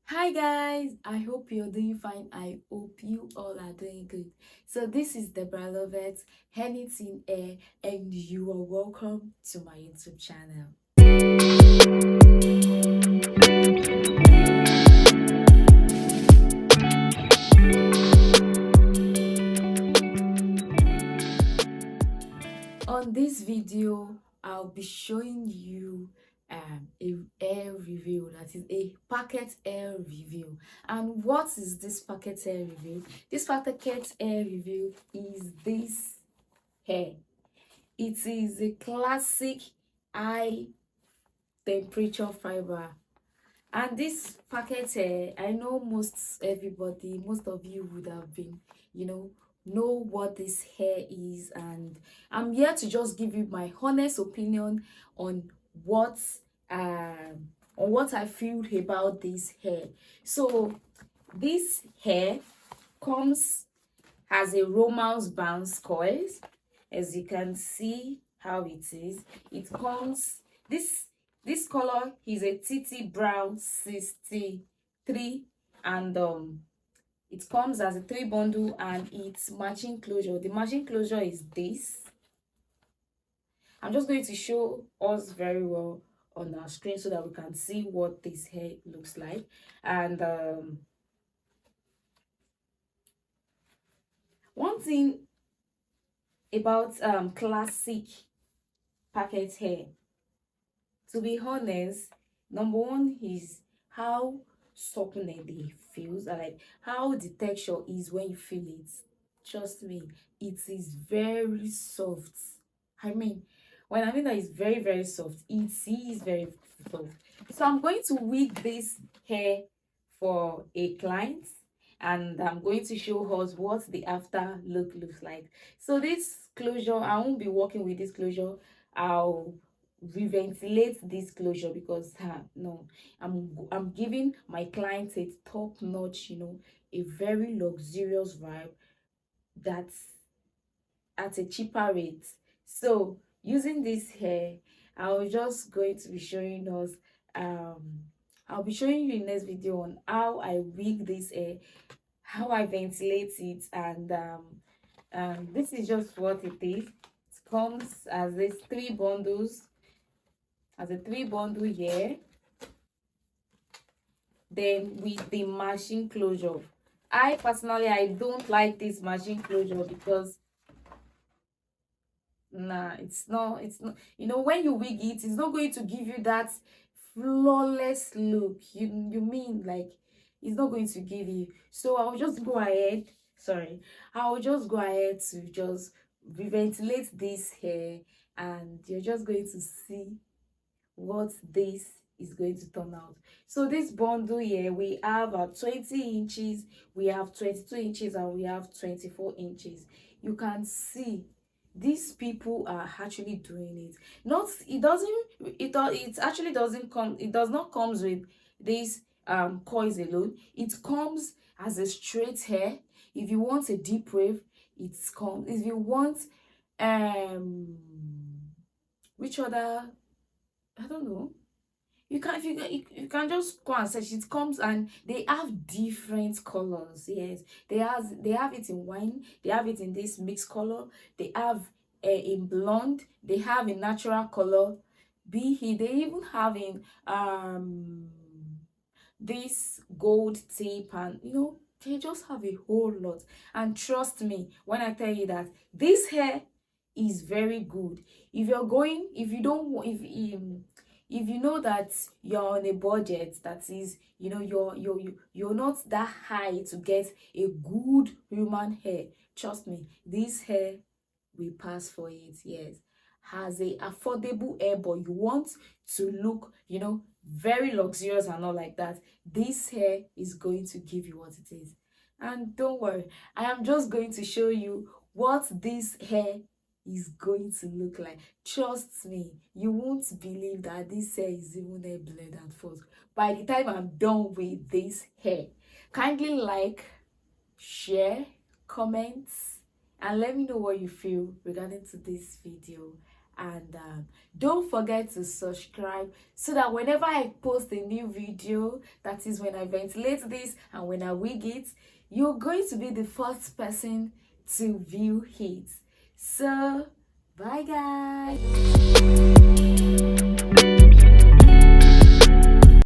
Hi guys, I hope you're doing fine. I hope you all are doing good. So this is Deborah Lovett, Anything Air, and you are welcome to my YouTube channel. On this video, I'll be showing you a air review, that is a packet air review. And what is this packet air review? This packet air review is this hair. It is a classic high temperature fiber, and this packet hair, I know most of you would have been, know what this hair is, and I'm here to just give you my honest opinion on what I feel about this hair. So this hair comes as a romance bounce coils. As you can see how it is, it comes this color is a TT brown 63, and it comes as a 3 bundle, and its matching closure, the matching closure is this. I'm just going to show us very well on our screen so that we can see what this hair looks like. And one thing about classic packet hair, to be honest, number one is how supple it feels, and like how the texture is when you feel it. Trust me, it is very soft. I mean, when I mean that it's very soft, it is very soft. So I'm going to wig this hair for a client, and I'm going to show us what the after look looks like. So this closure, I won't be working with this closure. I'll reventilate this closure because no, I'm giving my clients a top notch, a very luxurious vibe that's at a cheaper rate. So using this hair, I'll just going to be showing us um I'll be showing you in next video on how I wig this hair, how I ventilate it, and this is just what it is. It comes as these 3 bundles, as a 3 bundle here, then with the machine closure. I personally, I don't like this machine closure because nah, it's not when you wig it, it's not going to give you that flawless look. You mean like it's not going to give you. So I'll just go ahead, sorry, I'll just go ahead to just reventilate this hair, and you're just going to see what this is going to turn out. So this bundle here, we have 20 inches, we have 22 inches, and we have 24 inches. You can see these people are actually doing it. Not it doesn't it actually doesn't come, it does not comes with this coils alone. It comes as a straight hair. If you want a deep wave, it's come. If you want um which other, I don't know. You can, if you can just go and search. It comes and they have different colors. Yes, they have it in wine. They have it in this mixed color. They have in blonde. They have in natural color. Be it, they even have in this gold tip, and they just have a whole lot. And trust me when I tell you that this hair is very good. If you're going, if you don't if you know that you're on a budget, that is, you're not that high to get a good human hair, trust me, this hair will pass for it. Yes, has a affordable hair, but you want to look, very luxurious and all like that, this hair is going to give you what it is. And don't worry, I am just going to show you what this hair is going to look like. Trust me, you won't believe that this hair is even a blend at first. By the time I'm done with this hair, kindly like, share, comment, and let me know what you feel regarding to this video. And don't forget to subscribe so that whenever I post a new video, that is when I ventilate this and when I wig it, you're going to be the first person to view it. So bye guys.